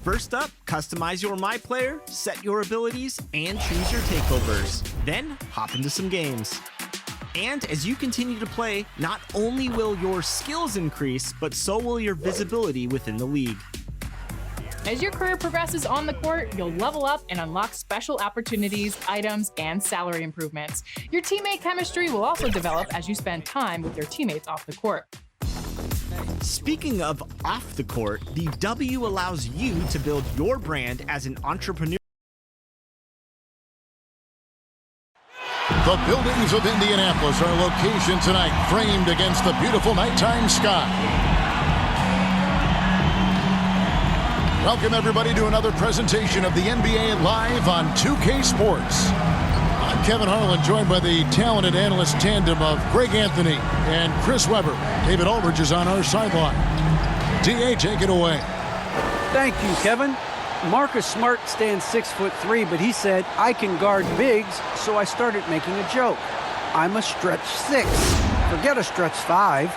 First up, customize your My Player, set your abilities, and choose your takeovers. Then, hop into some games. And as you continue to play, not only will your skills increase, but so will your visibility within the league. As your career progresses on the court, you'll level up and unlock special opportunities, items, and salary improvements. Your teammate chemistry will also develop as you spend time with your teammates off the court. Speaking of off the court, the W allows you to build your brand as an entrepreneur. The buildings of Indianapolis are location tonight, framed against the beautiful nighttime sky. Welcome, everybody, to another presentation of the NBA Live on 2K Sports. I'm Kevin Harlan, joined by the talented analyst tandem of Greg Anthony and Chris Webber. David Aldridge is on our sideline. D.A., take it away. Thank you, Kevin. Marcus Smart stands 6'3", but he said, I can guard bigs, so I started making a joke. I'm a stretch 6. Forget a stretch 5.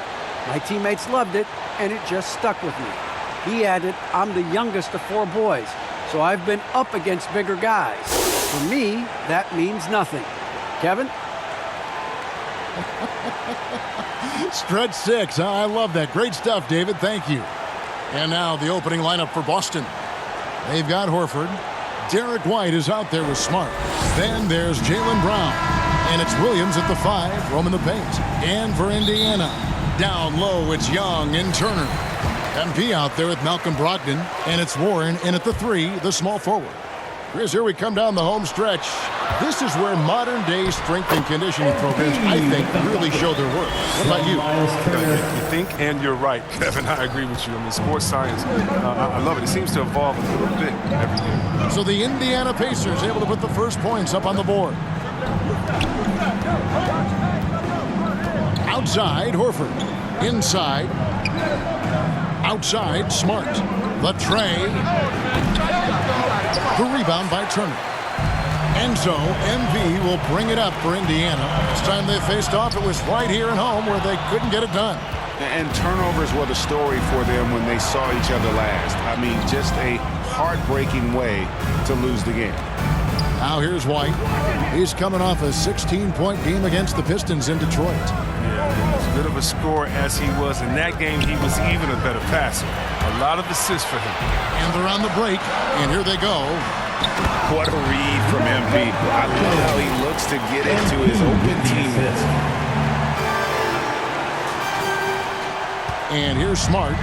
My teammates loved it, and it just stuck with me. He added, I'm the youngest of 4 boys, so I've been up against bigger guys. For me, that means nothing. Kevin? Stretch 6. I love that. Great stuff, David. Thank you. And now the opening lineup for Boston. They've got Horford. Derek White is out there with Smart. Then there's Jaylen Brown. And it's Williams at the 5, roaming the paint. And for Indiana, down low, it's Young and Turner. MP out there with Malcolm Brogdon, and it's Warren in at the 3, the small forward. Chris, here we come down the home stretch. This is where modern-day strength and conditioning programs, I think, really show their work. What about you? You think, and you're right, Kevin. I agree with you. I mean, sports science, I love it. It seems to evolve a little bit every year. So the Indiana Pacers able to put the first points up on the board. Outside, Horford. Inside. Outside, Smart. The tray. The rebound by Turner. And so, MV will bring it up for Indiana. This time they faced off, it was right here at home where they couldn't get it done. And turnovers were the story for them when they saw each other last. I mean, just a heartbreaking way to lose the game. Now here's White. He's coming off a 16-point game against the Pistons in Detroit. Yeah, as good of a scorer as he was in that game, he was even a better passer. A lot of assists for him. And they're on the break, and here they go. What a read from MP. I love how he looks to get into his open teammates. And here's Smart.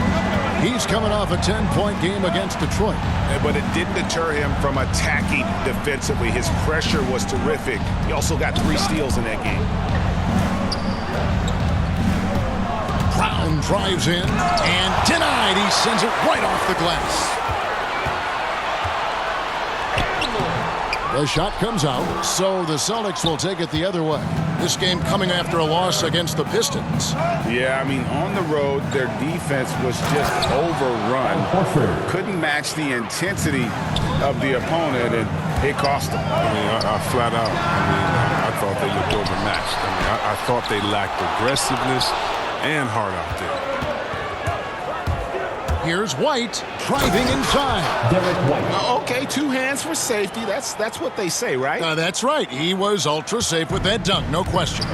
He's coming off a 10-point game against Detroit. But it didn't deter him from attacking defensively. His pressure was terrific. He also got 3 steals in that game. Brown drives in and denied. He sends it right off the glass. The shot comes out, so the Celtics will take it the other way. This game coming after a loss against the Pistons. Yeah, I mean, on the road, their defense was just overrun. Couldn't match the intensity of the opponent, and it cost them. I mean, I flat out, I thought they looked overmatched. I mean, I thought they lacked aggressiveness and heart out there. Here's White driving inside. Derek White. Okay, 2 hands for safety. That's what they say, right? That's right. He was ultra safe with that dunk, no question.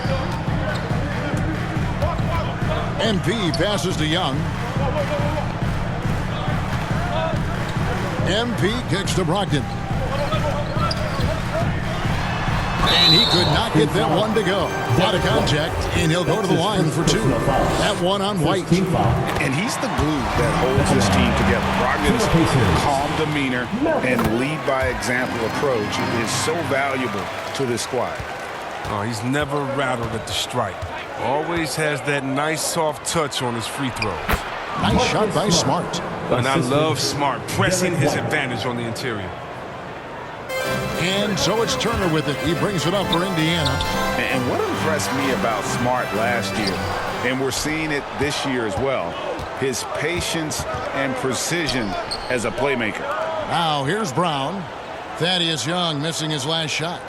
MP passes to Young. MP kicks to Brogdon. And he could not get that one to go. Out of contact, and he'll go to the line for 2. That one on White. And he's the glue that holds this team together. Brogdon's calm demeanor and lead by example approach is so valuable to this squad. Oh, he's never rattled at the strike. Always has that nice soft touch on his free throws. Nice shot by Smart. And I love Smart pressing his advantage on the interior. And so it's Turner with it. He brings it up for Indiana. And what impressed me about Smart last year, and we're seeing it this year as well, his patience and precision as a playmaker. Now here's Brown. Thaddeus Young missing his last shot.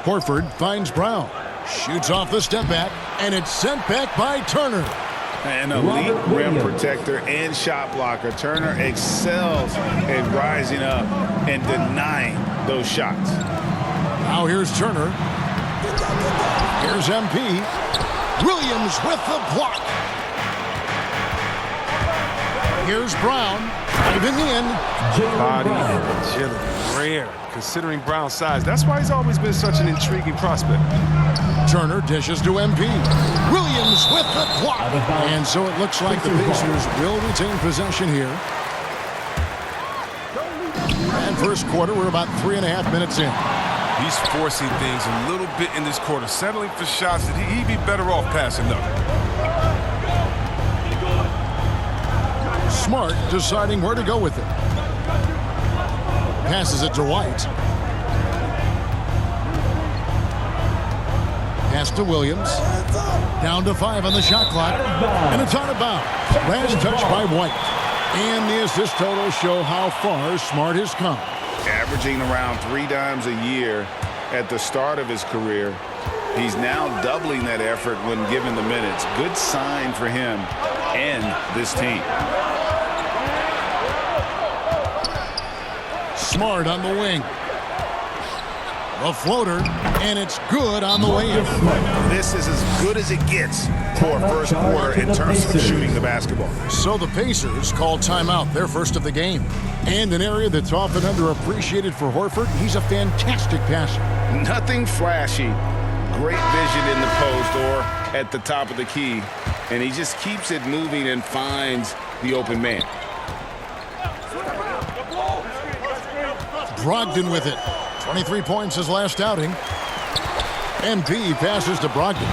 Horford finds Brown. Shoots off the step back, and it's sent back by Turner. An elite rim protector and shot blocker. Turner excels at rising up and denying those shots. Now here's Turner. Here's MP. Williams with the block. Here's Brown. Diving in. Body and agility. Rare, considering Brown's size. That's why he's always been such an intriguing prospect. Turner dishes to MP. Williams with the block. And so it looks like the Pacers will retain possession here. And first quarter, we're about 3.5 minutes in. He's forcing things a little bit in this quarter, settling for shots that he'd be better off passing up. Smart deciding where to go with it. Passes it to White. Pass to Williams. Down to 5 on the shot clock. And it's out of bounds. Last touch by White. And the assist totals show how far Smart has come. Averaging around 3 dimes a year at the start of his career. He's now doubling that effort when given the minutes. Good sign for him and this team. Smart on the wing. A floater, and it's good on the way in. This is as good as it gets for first quarter in terms of shooting the basketball. So the Pacers call timeout, their first of the game. And an area that's often underappreciated for Horford, he's a fantastic passer. Nothing flashy. Great vision in the post or at the top of the key. And he just keeps it moving and finds the open man. Brogdon with it. 23 points his last outing. MP passes to Brogdon.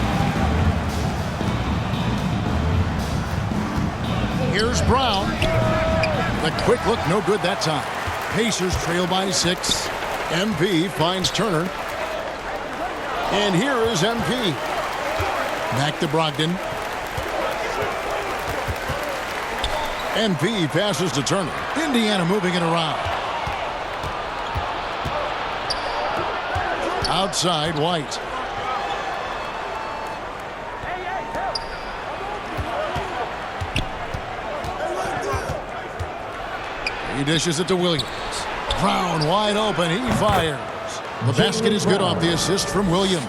Here's Brown. The quick look, no good that time. Pacers trail by 6. MP finds Turner. And here is MP. Back to Brogdon. MP passes to Turner. Indiana moving it around. Outside, White. He dishes it to Williams. Brown wide open. He fires. The basket is good off the assist from Williams.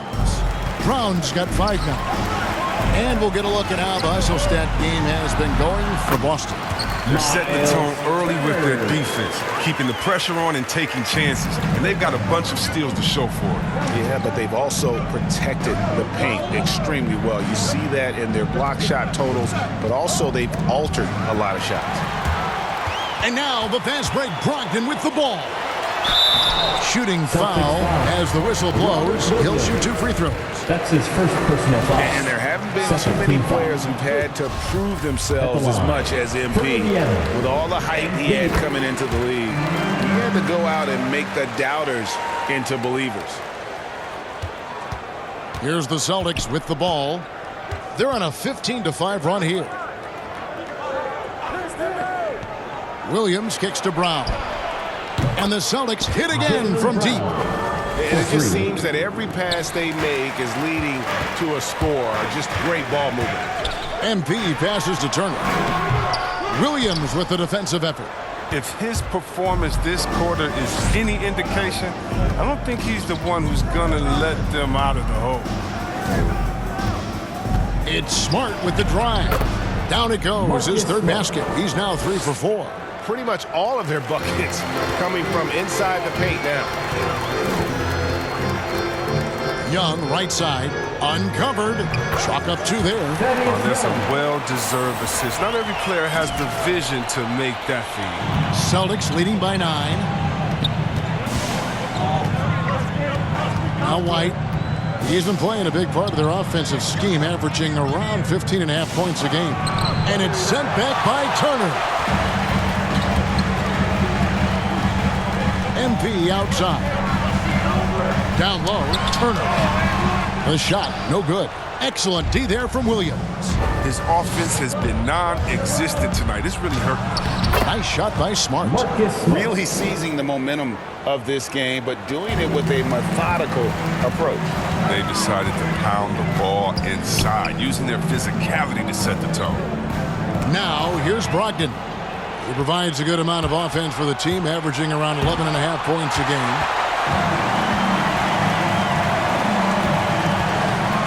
Brown's got 5 now. And we'll get a look at how the Isostat game has been going for Boston. They're setting the tone early with their defense, keeping the pressure on and taking chances. And they've got a bunch of steals to show for it. Yeah, but they've also protected the paint extremely well. You see that in their block shot totals, but also they've altered a lot of shots. And now the fast break, Brogdon with the ball. Shooting foul as the whistle blows. He'll shoot 2 free throws. That's his first personal foul. And there haven't been too many players who've had to prove themselves as much as MP. With all the hype he had coming into the league, he had to go out and make the doubters into believers. Here's the Celtics with the ball. They're on a 15-5 run here. Williams kicks to Brown. And the Celtics hit again from deep. And it just seems that every pass they make is leading to a score. Just great ball movement. MP passes to Turner. Williams with the defensive effort. If his performance this quarter is any indication, I don't think he's the one who's going to let them out of the hole. It's Smart with the drive. Down it goes, his third basket. He's now 3 for 4. Pretty much all of their buckets coming from inside the paint now. Young, right side, uncovered. Chalk up 2 there. Oh, that's a well-deserved assist. Not every player has the vision to make that feed. Celtics leading by 9. Now White. He's been playing a big part of their offensive scheme, averaging around 15.5 points a game. And it's sent back by Turner. MP outside. Down low, Turner. The shot, no good. Excellent D there from Williams. His offense has been non-existent tonight. It's really hurting. Nice shot by Smart. Really seizing the momentum of this game, but doing it with a methodical approach. They decided to pound the ball inside, using their physicality to set the tone. Now, here's Brogdon. He provides a good amount of offense for the team, averaging around 11.5 points a game.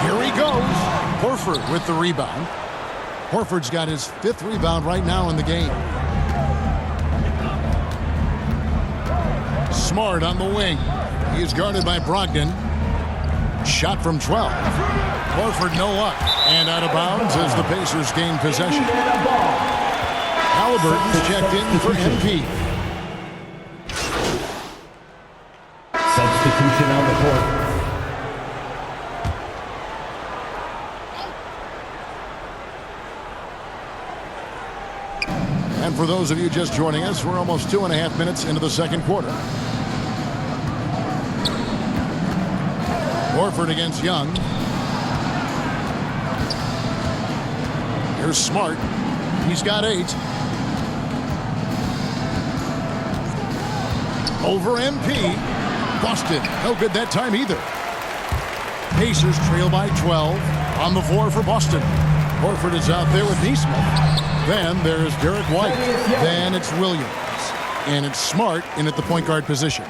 Here he goes. Horford with the rebound. Horford's got his 5th rebound right now in the game. Smart on the wing. He is guarded by Brogdon. Shot from 12. Horford no luck. And out of bounds as the Pacers gain possession. Halliburton's checked in for MP. Substitution on the court. And for those of you just joining us, we're almost 2.5 minutes into the second quarter. Horford against Young. Here's Smart. He's got 8. Over MP. Busted. No good that time either. Pacers trail by 12 on the floor for Boston. Horford is out there with Neesmith. Then there's Derek White. Then it's Williams. And it's Smart in at the point guard position.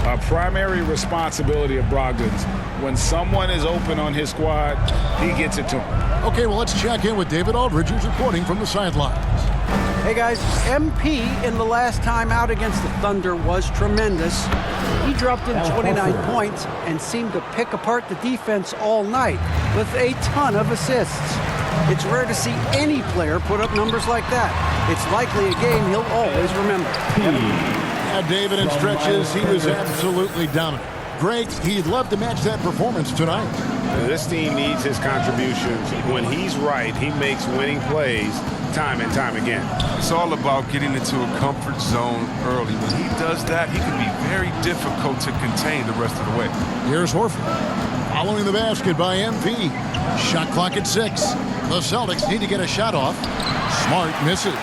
A primary responsibility of Brogdon's. When someone is open on his squad, he gets it to him. Okay, well, let's check in with David Aldridge, who's reporting from the sidelines. Hey guys, MP in the last time out against the Thunder was tremendous. He dropped in 29 points and seemed to pick apart the defense all night with a ton of assists. It's rare to see any player put up numbers like that. It's likely a game he'll always remember. Yeah, David, in stretches, he was absolutely dominant. Greg, he'd love to match that performance tonight. This team needs his contributions. When he's right, he makes winning plays time and time again. It's all about getting into a comfort zone early. When he does that, he can be very difficult to contain the rest of the way. Here's Horford. Following the basket by MP. Shot clock at 6. The Celtics need to get a shot off. Smart misses.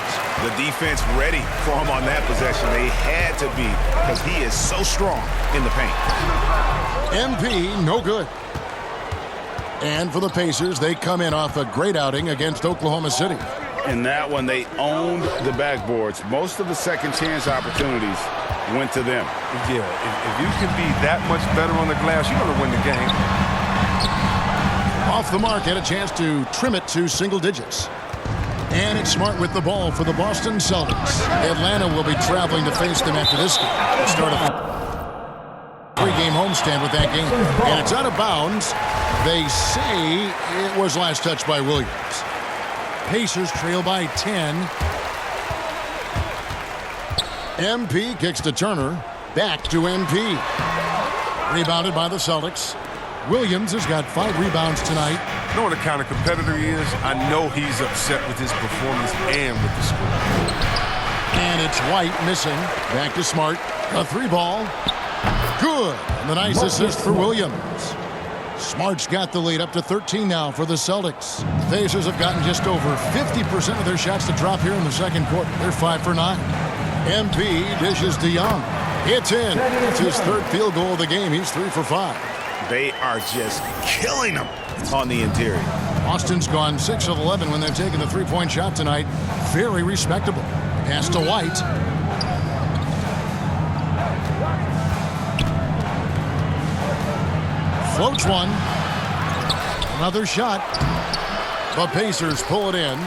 The defense ready for him on that possession. They had to be because he is so strong in the paint. MP, no good. And for the Pacers, they come in off a great outing against Oklahoma City. In that one, they owned the backboards. Most of the second chance opportunities went to them. Yeah, if you can be that much better on the glass, you're going to win the game. Off the mark, had a chance to trim it to single digits. And it's Smart with the ball for the Boston Celtics. Atlanta will be traveling to face them after this game. They start a 3-game homestand with that game. And it's out of bounds. They say it was last touched by Williams. Pacers trail by 10. MP kicks to Turner. Back to MP. Rebounded by the Celtics. Williams has got 5 rebounds tonight. Knowing the kind of competitor he is, I know he's upset with his performance and with the score. And it's White missing. Back to Smart. A 3-ball. Good. And the nice assist for Williams. Smart's got the lead up to 13 now for the Celtics. The Pacers have gotten just over 50% of their shots to drop here in the second quarter. They're 5 for 9. MP dishes to Young. It's in. It's his 3rd field goal of the game. He's 3 for 5. They are just killing them on the interior. Boston's gone 6 of 11 when they've taken the 3-point shot tonight. Very respectable. Pass to White. Floats one. Another shot. The Pacers pull it in.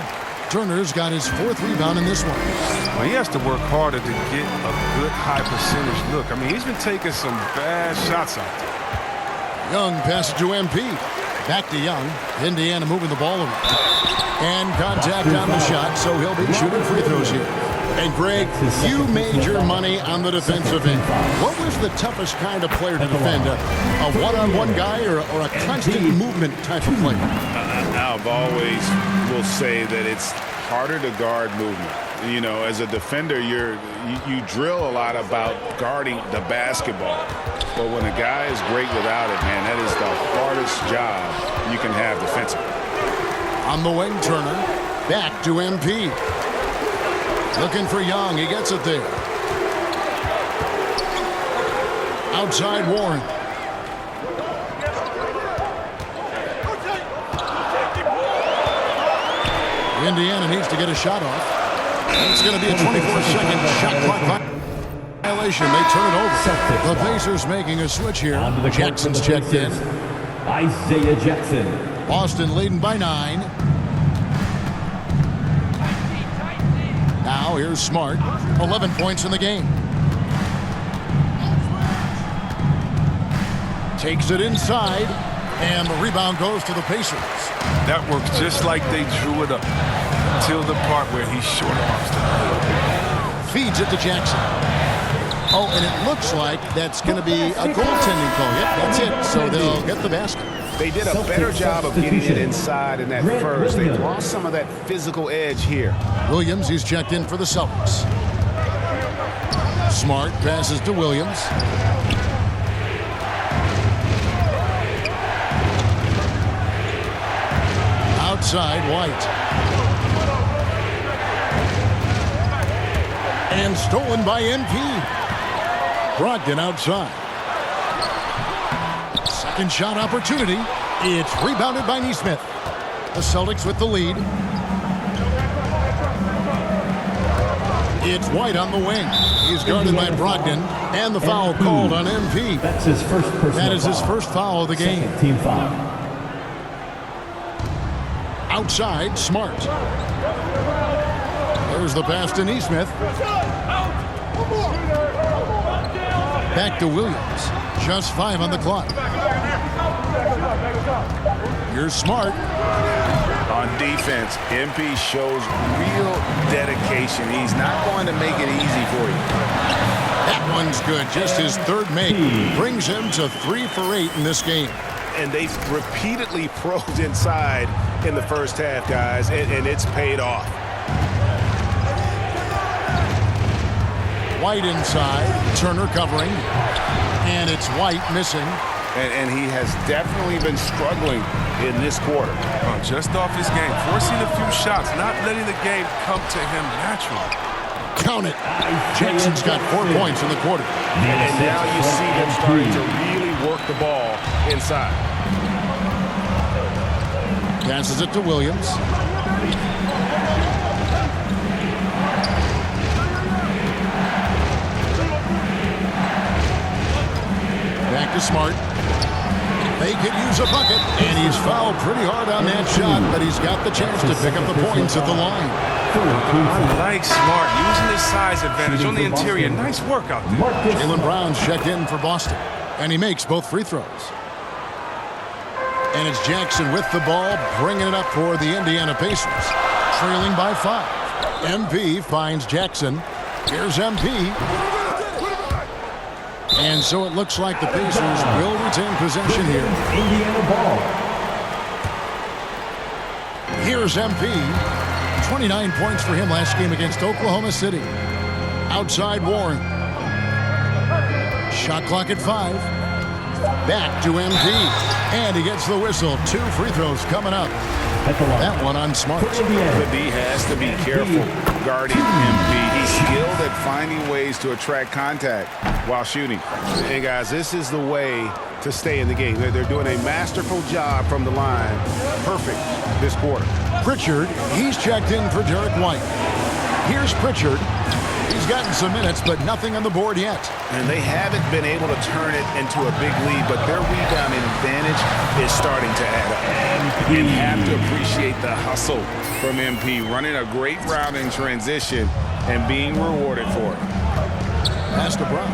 Turner's got his 4th rebound in this one. Well, he has to work harder to get a good high percentage look. I mean, he's been taking some bad shots out there. Young passes to MP. Back to Young. Indiana moving the ball around. And contact on the shot, so he'll be shooting free throws here. And Greg, you made your money on the defensive end. What was the toughest kind of player to defend? A one-on-one guy or a constant movement type of player? I've always will say that it's harder to guard movement. You know, as a defender, you drill a lot about guarding the basketball. But when a guy is great without it, man, that is the hardest job you can have defensively. On the wing, Turner. Back to MP. Looking for Young. He gets it there. Outside Warren. Indiana needs to get a shot off. It's going to be a 24-second shot clock violation. They turn it over. The Pacers making a switch here. Jackson's checked in. Isaiah Jackson. Boston leading by 9. Now here's Smart. 11 points in the game. Takes it inside. And the rebound goes to the Pacers. That works just like they drew it up until the part where he short arms the Feeds it to Jackson. Oh, and it looks like that's going to be a goaltending call. Yep, that's it. So they'll get the basket. They did a better job of getting it inside in that first. They lost some of that physical edge here. Williams, he's checked in for the Celtics. Smart passes to Williams. Outside, White. And stolen by MP. Brogdon outside. Second shot opportunity. It's rebounded by Nesmith. The Celtics with the lead. It's White on the wing. He's guarded by Brogdon. And the foul called on MP. That's his first personal foul. That is his first foul of the game. Second team foul. Outside, Smart. There's the pass to Nesmith. Back to Williams. Just 5 on the clock. Here's Smart. On defense, MP shows real dedication. He's not going to make it easy for you. That one's good. Just his third make. Brings him to 3 for 8 in this game. And they've repeatedly probed inside in the first half, guys, and it's paid off. White inside. Turner covering. And it's White missing. And he has definitely been struggling in this quarter. just off his game, forcing a few shots, not letting the game come to him naturally. Count it. Jackson's got 4 points in the quarter. And now you see them starting to really work the ball inside. Passes it to Williams. Back to Smart. They could use a bucket, and he's fouled pretty hard on that shot, but he's got the chance to pick up the points at the line. I like Smart using his size advantage on the interior. Nice work out there. Jaylen Brown's checked in for Boston, and he makes both free throws. And it's Jackson with the ball, bringing it up for the Indiana Pacers, trailing by 5. MP finds Jackson. Here's MP. And so it looks like the Pacers will retain possession here. Indiana ball. Here's MP. 29 points for him last game against Oklahoma City. Outside Warren. Shot clock at 5. Back to MP. And he gets the whistle. 2 free throws coming up. That one on Smart. The D has to be careful guarding MP. He's skilled at finding ways to attract contact while shooting. And guys, this is the way to stay in the game. They're doing a masterful job from the line. Perfect this quarter. Pritchard, he's checked in for Derek White. Here's Pritchard. He's gotten some minutes, but nothing on the board yet. And they haven't been able to turn it into a big lead, but their rebounding advantage is starting to add up. You have to appreciate the hustle from MP, running a great route in transition and being rewarded for it. Pass to Brown.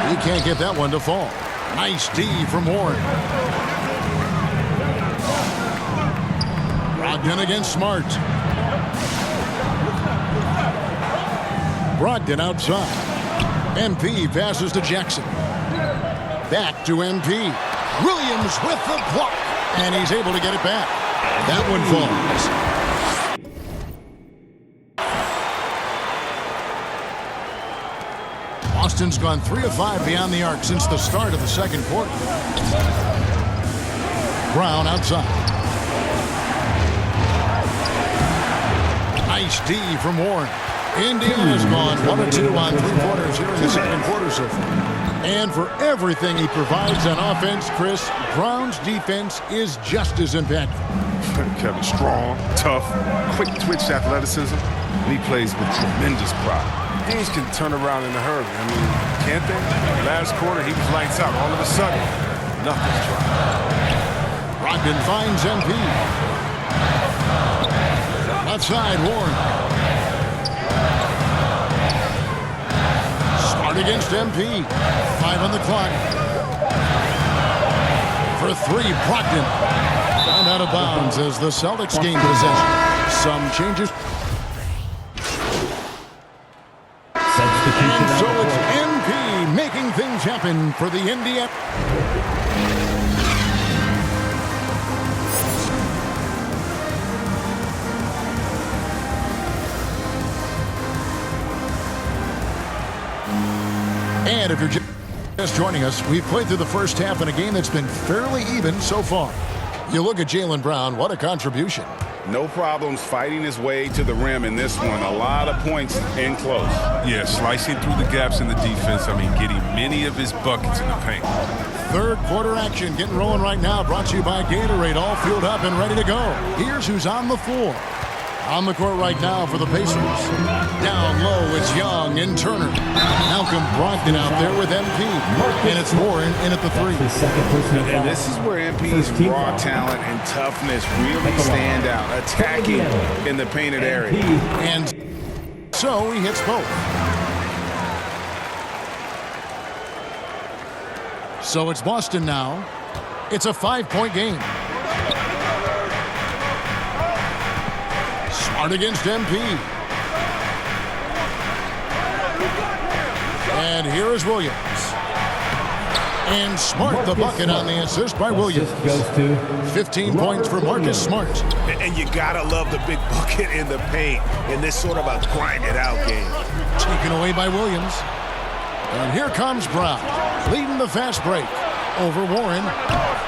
He can't get that one to fall. Nice D from Warren. Brogdon against Smart. Brogdon outside. MP passes to Jackson. Back to MP. Williams with the block. And he's able to get it back. That one falls. Boston's gone 3 of 5 beyond the arc since the start of the second quarter. Brown outside. Nice D from Warren. Indiana's gone 1 of 2 on 3 quarters here in the second quarter so far. And for everything he provides on offense, Chris, Brown's defense is just as impactful. Kevin, strong, tough, quick twitch athleticism, and he plays with tremendous pride. Teams can turn around in a hurry. I mean, can't they? Last quarter, he was lights out. All of a sudden, nothing's dropped. Brogdon finds MP. Outside, Warren. Smart against MP. 5 on the clock. For 3, Brogdon. And out of bounds as the Celtics gain possession. Some changes. And so it's MP making things happen for the Indiana. And if you're just joining us, we've played through the first half in a game that's been fairly even so far. You look at Jaylen Brown, what a contribution. No problems fighting his way to the rim in this one. A lot of points in close. Yeah, slicing through the gaps in the defense. I mean, getting many of his buckets in the paint. Third quarter action getting rolling right now. Brought to you by Gatorade. All fueled up and ready to go. Here's who's on the floor. On the court right now for the Pacers. Down low, it's Young and Turner. Malcolm Brogdon out there with MP. And it's Warren in at the 3. And this is where MP's raw talent and toughness really stand out. Attacking in the painted area. And so he hits both. So it's Boston now. It's a 5-point game. Smart against MP. And here is Williams. And Smart the bucket on the assist by Williams. 15 points for Marcus Smart. And you gotta love the big bucket in the paint in this sort of a grind-it-out game. Taken away by Williams. And here comes Brown, leading the fast break over Warren.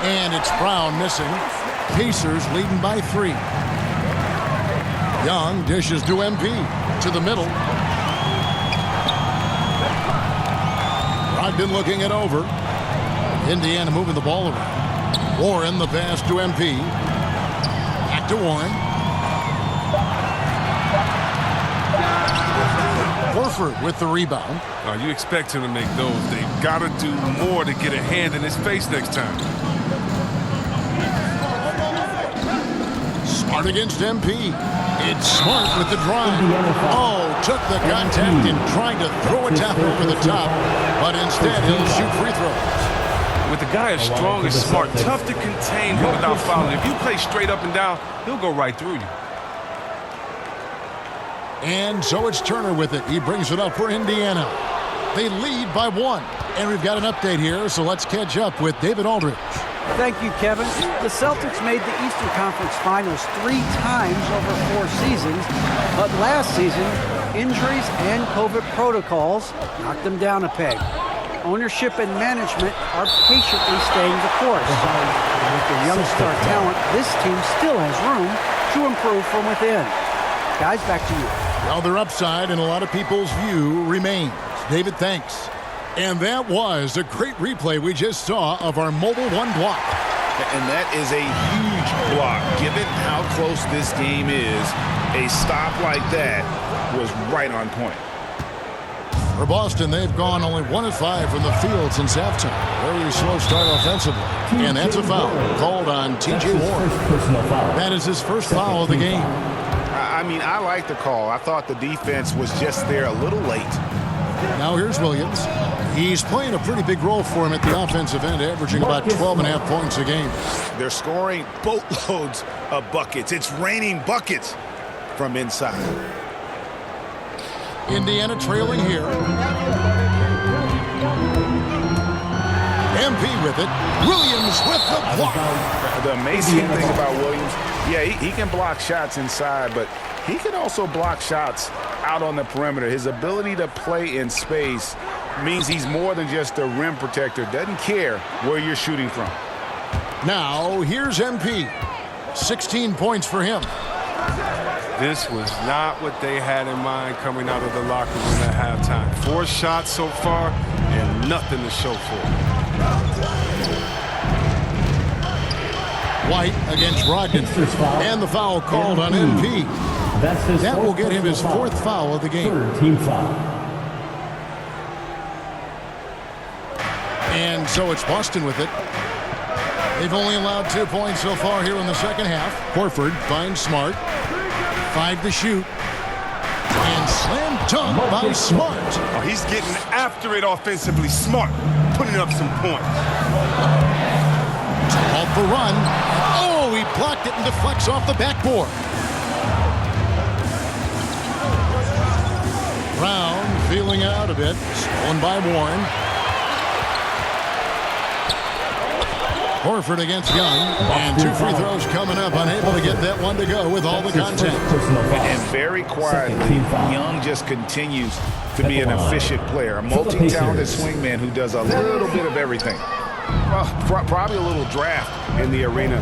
And it's Brown missing. Pacers leading by 3. Young dishes to MP. To the middle. Brogdon looking it over. Indiana moving the ball around. Warren the pass to MP. Back to Warren. Horford with the rebound. You expect him to make those. They've got to do more to get a hand in his face next time. Smart against MP. It's Smart with the drive. Oh, took the contact and tried to throw it down over the top. But instead, he'll shoot free throws. With a guy as strong as Smart, tough to contain him without fouling. If you play straight up and down, he'll go right through you. And so it's Turner with it. He brings it up for Indiana. They lead by 1. And we've got an update here, so let's catch up with David Aldridge. Thank you, Kevin. The Celtics made the Eastern Conference Finals 3 times over 4 seasons, but last season, injuries and COVID protocols knocked them down a peg. Ownership and management are patiently staying the course. With their young star talent, this team still has room to improve from within. Guys, back to you. Well, their upside in a lot of people's view remains. David, thanks. And that was a great replay we just saw of our Mobile One block. And that is a huge block. Given how close this game is, a stop like that was right on point. For Boston, they've gone only 1 of 5 from the field since halftime. Very slow start offensively. And that's a foul called on T.J. Warren. That is his first foul of the game. I mean, I like the call. I thought the defense was just there a little late. Now here's Williams. He's playing a pretty big role for him at the offensive end, averaging about 12.5 points a game. They're scoring boatloads of buckets. It's raining buckets from inside. Indiana trailing here. MP with it. Williams with the block. The amazing thing about Williams, yeah, he can block shots inside, but he can also block shots out on the perimeter. His ability to play in space means he's more than just a rim protector. Doesn't care where you're shooting from. Now, here's MP. 16 points for him. This was not what they had in mind coming out of the locker room at halftime. 4 shots so far and nothing to show for it. White against Brogdon. And the foul called on MP. That will get him his 4th foul of the game. Third team foul. And so it's Boston with it. They've only allowed 2 points so far here in the second half. Horford finds Smart. 5 to shoot. And slam dunk by Smart. Oh, he's getting after it offensively. Smart, putting up some points. Off the run. Oh, he blocked it and deflects off the backboard. Brown feeling out a bit. Stolen by Warren. Horford against Young. And 2 free throws coming up. Unable to get that one to go with all the contact. And very quietly, Young just continues to be an efficient player. A multi-talented swingman who does a little bit of everything. Well, probably a little draft in the arena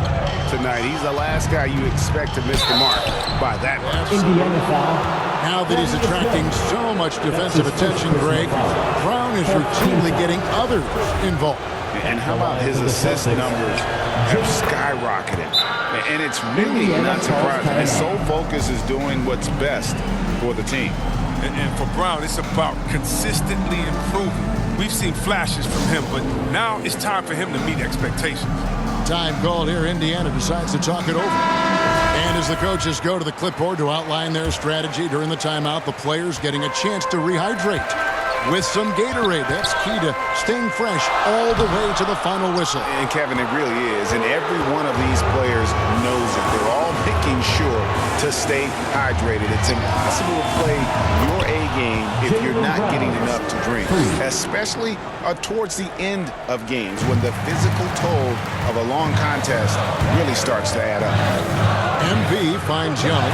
tonight. He's the last guy you expect to miss the mark by that much. Indiana foul. Now that he's attracting so much defensive attention, Greg, Brown is routinely getting others involved. And how about his assist numbers have skyrocketed? And it's really not surprising. His sole focus is doing what's best for the team. And for Brown, it's about consistently improving. We've seen flashes from him, but now it's time for him to meet expectations. Time called here. Indiana decides to talk it over. And as the coaches go to the clipboard to outline their strategy during the timeout, the players getting a chance to rehydrate with some Gatorade. That's key to staying fresh all the way to the final whistle. And Kevin, it really is. And every one of these players knows it. They're all making sure to stay hydrated. It's impossible to play your A game if you're not getting enough to drink, especially towards the end of games when the physical toll of a long contest really starts to add up. MP finds Young.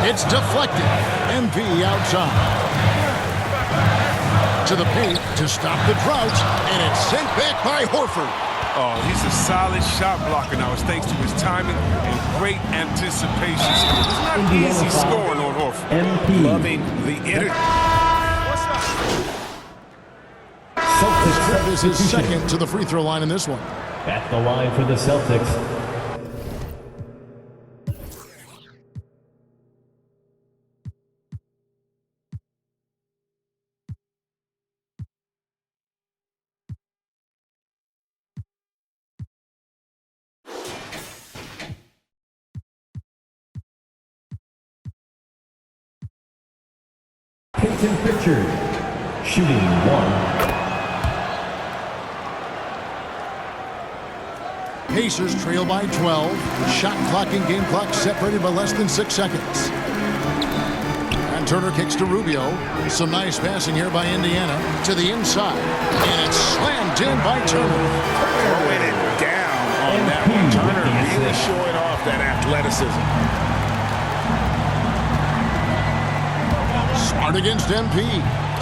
It's deflected. MP outside. To the paint to stop the drought, and it's sent back by Horford. Oh, he's a solid shot blocker now. It's thanks to his timing and great anticipation. It's not easy scoring on Horford. MP. Loving the Celtics is his second to the free throw line in this one. At the line for the Celtics. Peyton Pritchard, shooting 1. Pacers trail by 12. Shot clock and game clock separated by less than 6 seconds. And Turner kicks to Rubio. Some nice passing here by Indiana to the inside. And it's slammed in by Turner. throwing it down on that one. Turner really showing off that athleticism. Smart against MP.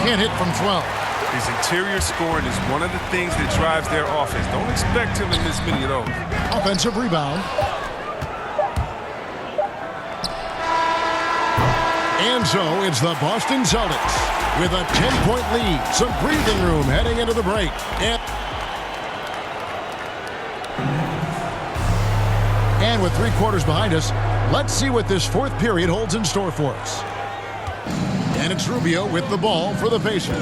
Can't hit from 12. His interior scoring is one of the things that drives their offense. Don't expect him to miss many of those. Offensive rebound. And so it's the Boston Celtics with a 10-point lead. Some breathing room heading into the break. And with 3 quarters behind us, let's see what this 4th period holds in store for us. And it's Rubio with the ball for the Pacers.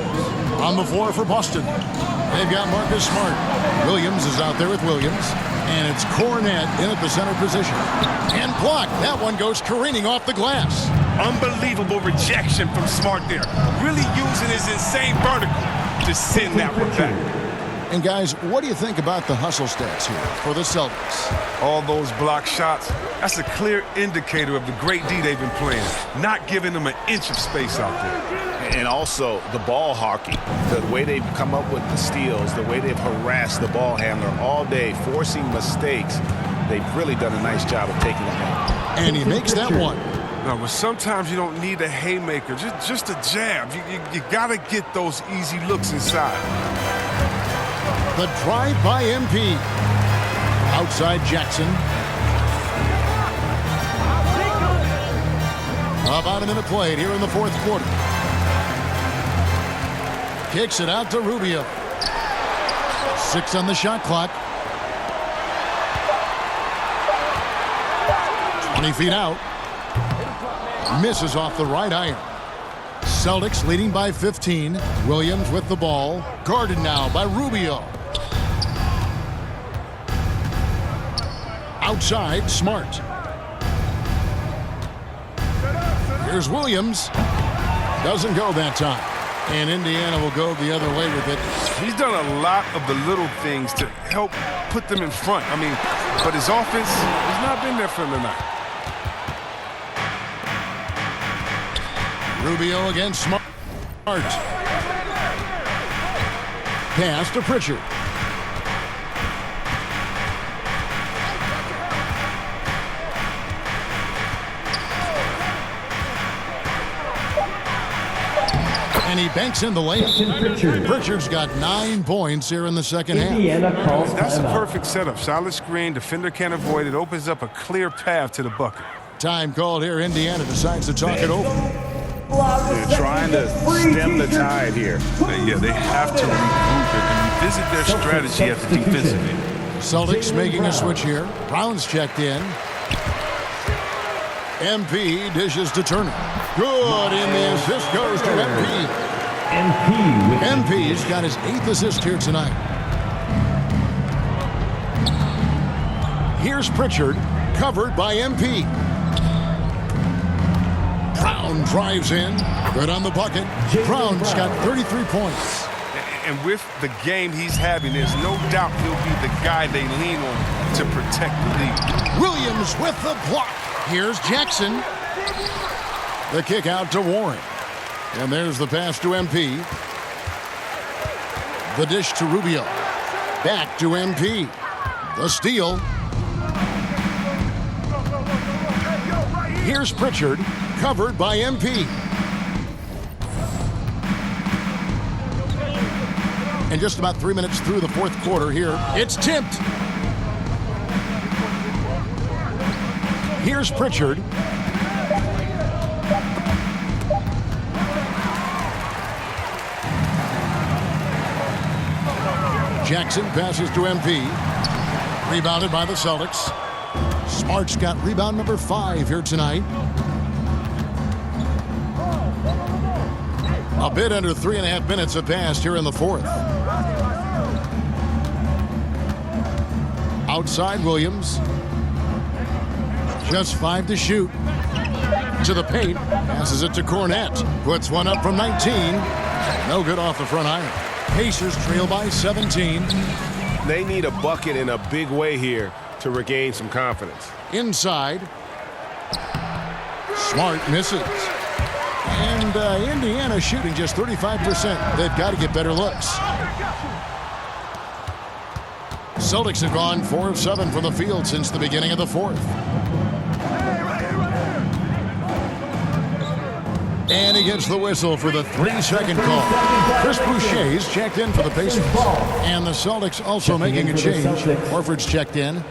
On the floor for Boston, they've got Marcus Smart. Williams is out there with Williams. And it's Cornette in at the center position. And blocked. That one goes careening off the glass. Unbelievable rejection from Smart there. Really using his insane vertical to send that one back. And guys, what do you think about the hustle stats here for the Celtics? All those block shots, that's a clear indicator of the great D they've been playing. Not giving them an inch of space out there. And also the ball hockey, the way they've come up with the steals, the way they've harassed the ball handler all day, forcing mistakes. They've really done a nice job of taking them out. And he makes that one. No, but sometimes you don't need a haymaker, just a jab. You got to get those easy looks inside. The drive by MP. Outside Jackson. About a minute played here in the fourth quarter. Kicks it out to Rubio. 6 on the shot clock. 20 feet out. Misses off the right iron. Celtics leading by 15. Williams with the ball. Guarded now by Rubio. Outside, Smart. Here's Williams. Doesn't go that time. And Indiana will go the other way with it. He's done a lot of the little things to help put them in front. I mean, but his offense has not been there for him tonight. Rubio against Smart. Pass to Pritchard. And he banks in the lane. Pritchard's got 9 points here in the second half. That's a perfect setup. Solid screen. Defender can't avoid it. Opens up a clear path to the bucket. Time called here. Indiana decides to talk it over. They're trying to stem the tide here. Yeah, they have to regroup and revisit their strategy at the defensive end. Celtics making a switch here. Brown's checked in. MP dishes to Turner. Good, and the assist goes to MP. MP's got his 8th assist here tonight. Here's Pritchard, covered by MP. Brown drives in. Good on the bucket. Brown's got 33 points. And with the game he's having, there's no doubt he'll be the guy they lean on to protect the lead. Williams with the block. Here's Jackson. The kick out to Warren. And there's the pass to MP. The dish to Rubio. Back to MP. The steal. Here's Pritchard, covered by MP. And just about 3 minutes through the fourth quarter here, it's tipped. Here's Pritchard. Jackson passes to MP. Rebounded by the Celtics. Smart's got rebound number 5 here tonight. A bit under 3.5 minutes have passed here in the fourth. Outside Williams. Just 5 to shoot. To the paint. Passes it to Cornette. Puts one up from 19. No good off the front iron. Pacers trail by 17. They need a bucket in a big way here to regain some confidence. Inside. Smart misses. And Indiana shooting just 35%. They've got to get better looks. Celtics have gone 4 of 7 from the field since the beginning of the fourth. And he gets the whistle for the 3-second call. Chris Boucher's checked in for the Pacers. And the Celtics also making a change. Horford's checked in.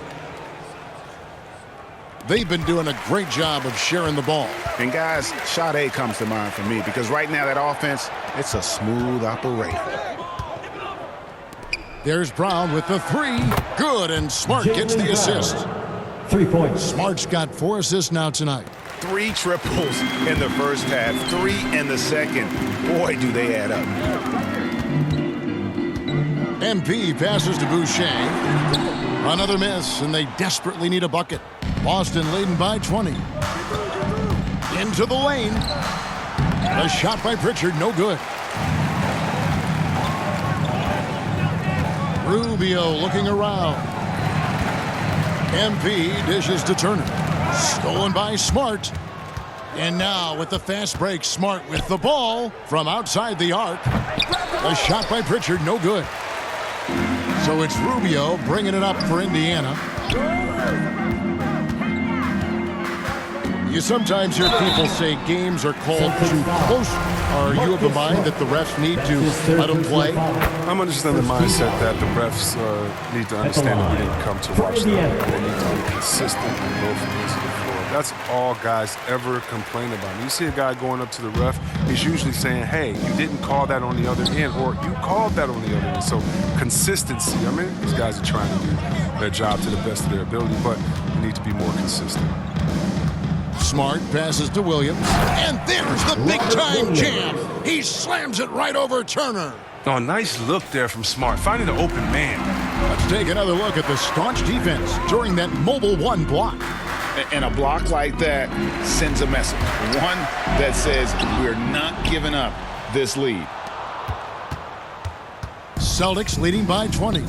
They've been doing a great job of sharing the ball. And guys, Sade comes to mind for me because right now that offense, it's a smooth operation. There's Brown with the 3. Good, and Smart gets the assist. 3 points. Smart's got 4 assists now tonight. 3 triples in the first half, 3 in the second. Boy, do they add up. MP passes to Boucher. Another miss, and they desperately need a bucket. Boston leading by 20. Into the lane. A shot by Pritchard, no good. Rubio looking around. MP dishes to Turner. Stolen by Smart. And now with the fast break, Smart with the ball from outside the arc. A shot by Pritchard, no good. So it's Rubio bringing it up for Indiana. You sometimes hear people say games are called too close. Are you of the mind that the refs need to let them play? I'm understanding the mindset that the refs need to understand that we didn't come to watch them. They need to be consistent and go from into the floor. That's all guys ever complain about. When you see a guy going up to the ref, he's usually saying, hey, you didn't call that on the other end, or you called that on the other end. So consistency. I mean, these guys are trying to do their job to the best of their ability, but they need to be more consistent. Smart passes to Williams. And there's the big-time jam. He slams it right over Turner. Oh, nice look there from Smart, finding the open man. Let's take another look at the staunch defense during that mobile one block. And a block like that sends a message. One that says we're not giving up this lead. Celtics leading by 20.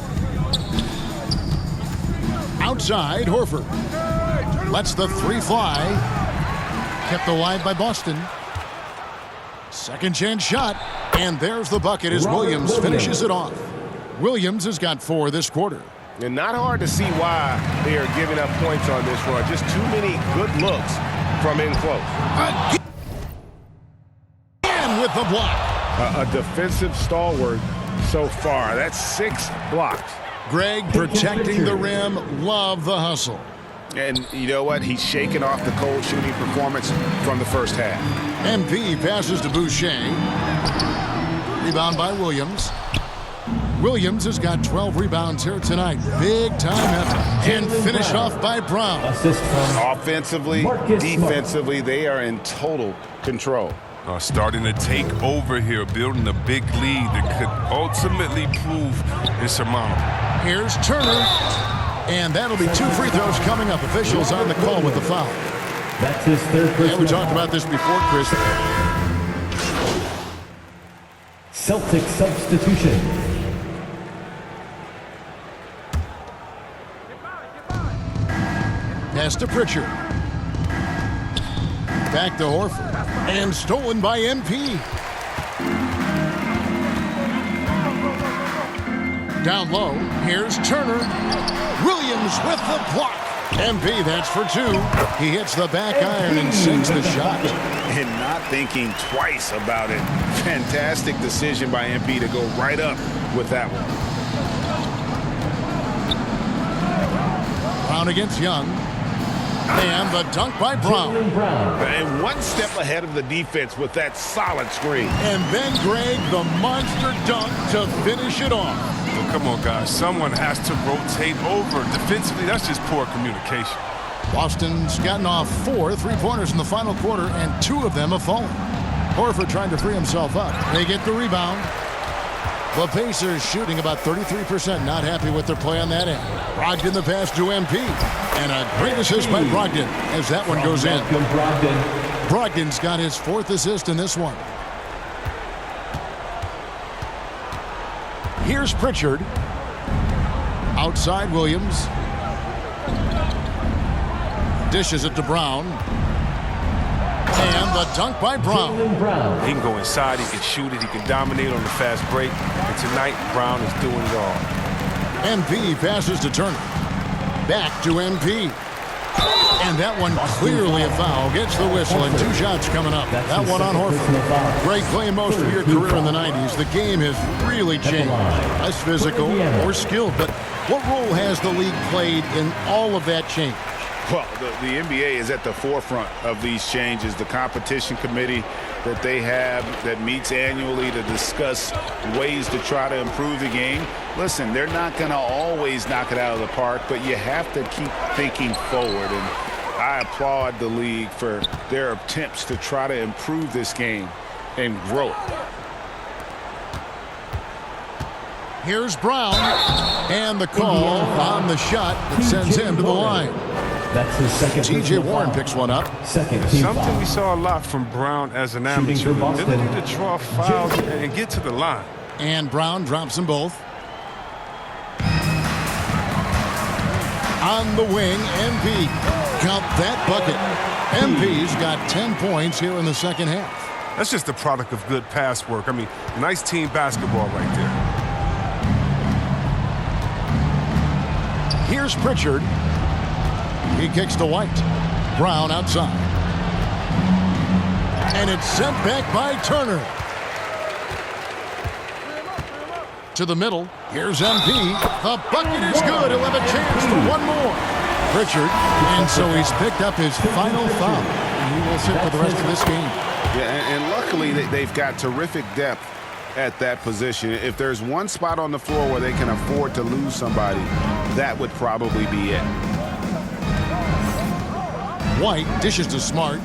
Outside, Horford. Lets the three fly. Kept alive by Boston. Second chance shot. And there's the bucket as Williams finishes it off. Williams has got 4 this quarter. And not hard to see why they are giving up points on this run. Just too many good looks from in close. Again with the block. A defensive stalwart so far. That's 6 blocks. Greg protecting the rim. Love the hustle. And you know what? He's shaking off the cold shooting performance from the first half. MP passes to Boucher. Rebound by Williams. Williams has got 12 rebounds here tonight. Big time effort. And finished off by Brown. Assist from Offensively, Marcus defensively, they are in total control. Starting to take over here, building a big lead that could ultimately prove insurmountable. Here's Turner. And that'll be 2 free throws coming up. Officials on the call with the foul. That's his third Yeah, personal we talked about this before, Chris. Celtic substitution. Pass to Pritchard. Back to Horford. And stolen by MP. Down low. Here's Turner. Williams with the block. MP, that's for 2. He hits the back iron and sinks the shot. And not thinking twice about it. Fantastic decision by MP to go right up with that one. Brown against Young. And the dunk by Brown. And one step ahead of the defense with that solid screen. And then Greg, the monster dunk to finish it off. Well, come on, guys. Someone has to rotate over. Defensively, that's just poor communication. Boston's gotten off 4 3-pointers in the final quarter, and 2 of them have fallen. Horford trying to free himself up. They get the rebound. The Pacers shooting about 33%. Not happy with their play on that end. Brogdon the pass to MP. And a great assist by Brogdon as that one goes in. Brogdon's got his 4th assist in this one. Here's Pritchard. Outside Williams. Dishes it to Brown. And the dunk by Brown. He can go inside, he can shoot it, he can dominate on the fast break. And tonight, Brown is doing it all. MP passes to Turner. Back to MP. And that one clearly a foul. Gets the whistle and 2 shots coming up. That one on Horford. Great play most of your career in the 90s. The game has really changed. Less physical, more skilled. But what role has the league played in all of that change? Well, the NBA is at the forefront of these changes. The competition committee that they have that meets annually to discuss ways to try to improve the game. Listen, they're not going to always knock it out of the park, but you have to keep thinking forward. And I applaud the league for their attempts to try to improve this game and grow it. Here's Brown. And the call on the shot that sends him to the line. That's his second. T.J. Warren picks one up. Second team Something foul. we saw a lot from Brown as an amateur. Ability to draw fouls and get to the line. And Brown drops them both. On the wing, MP. Count that bucket. MP's got 10 points here in the second half. That's just a product of good pass work. I mean, nice team basketball right there. Here's Pritchard. He kicks to White. Brown outside. And it's sent back by Turner. To the middle. Here's MP. The bucket is good. He'll have a chance for one more. Pritchard. And so he's picked up his final foul. And he will sit for the rest of this game. Yeah, and luckily they've got terrific depth at that position. If there's one spot on the floor where they can afford to lose somebody, that would probably be it. White dishes to Smart.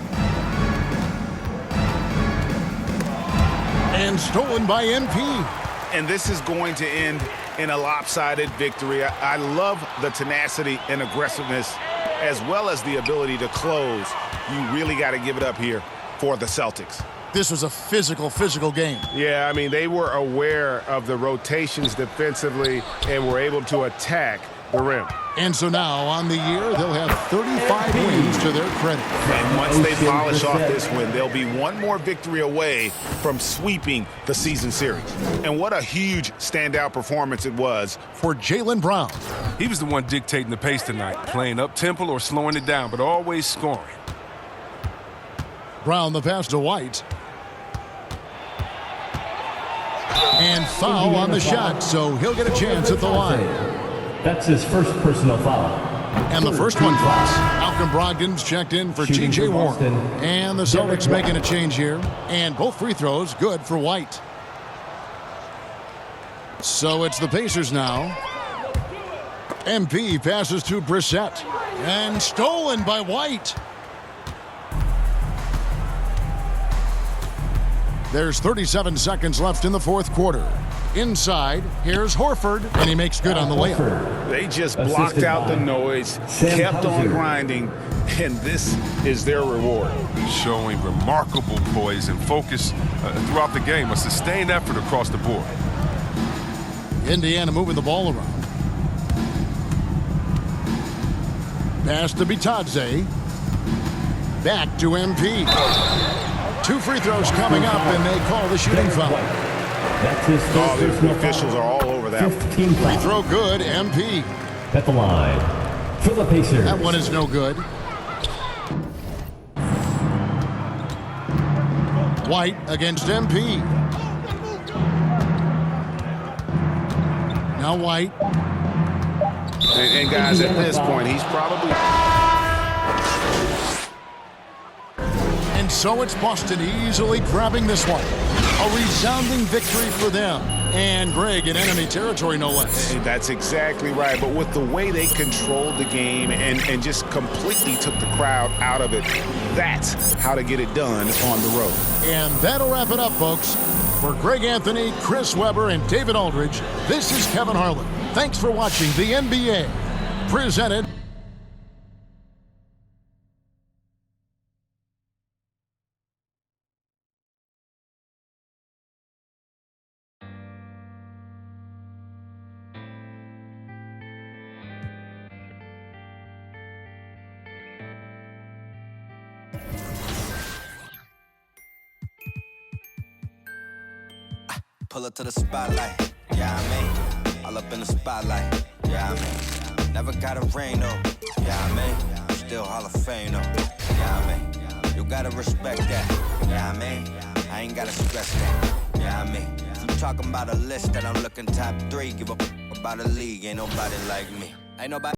And stolen by MP. And this is going to end in a lopsided victory. I love the tenacity and aggressiveness as well as the ability to close. You really got to give it up here for the Celtics. This was a physical game. Yeah, I mean, they were aware of the rotations defensively and were able to attack the rim. And so now, on the year, they'll have 35 wins to their credit. And once they polish off this win, they'll be one more victory away from sweeping the season series. And what a huge standout performance it was for Jaylen Brown. He was the one dictating the pace tonight, playing up-tempo or slowing it down, but always scoring. Brown the pass to White. And foul on the shot, so he'll get a chance at the line. That's his first personal foul. And the first one falls. Malcolm Brogdon's checked in for T.J. Warren. And the Celtics making a change here. And both free throws good for White. So it's the Pacers now. MP passes to Brissett. And stolen by White. There's 37 seconds left in the fourth quarter. Inside, here's Horford, and he makes good on the layup. They just blocked out the noise, kept on grinding, and this is their reward. Showing remarkable poise and focus throughout the game, a sustained effort across the board. Indiana moving the ball around. Pass to Bitadze. Back to MP. 2 free throws coming up, and they call the shooting foul. That's his Oh, first the officials are all over that. 15 Free throw good, MP. at the line for the Pacers. That one is no good. White against MP. Now White. And guys, at this point, he's probably... And so it's Boston easily grabbing this one. A resounding victory for them. And Greg in enemy territory, no less. That's exactly right. But with the way they controlled the game and just completely took the crowd out of it, that's how to get it done on the road. And that'll wrap it up, folks. For Greg Anthony, Chris Webber, and David Aldridge, this is Kevin Harlan. Thanks for watching the NBA. Presented. Pull up to the spotlight, yeah, I mean. All up in the spotlight, yeah, I mean. Never got a ring, though, yeah, I mean. Still Hall of Fame, though, yeah, I mean. You gotta respect that, yeah, I mean. I ain't gotta stress that, yeah, I mean. I'm talking about a list that I'm looking top 3. Give up about a league, ain't nobody like me. Ain't nobody.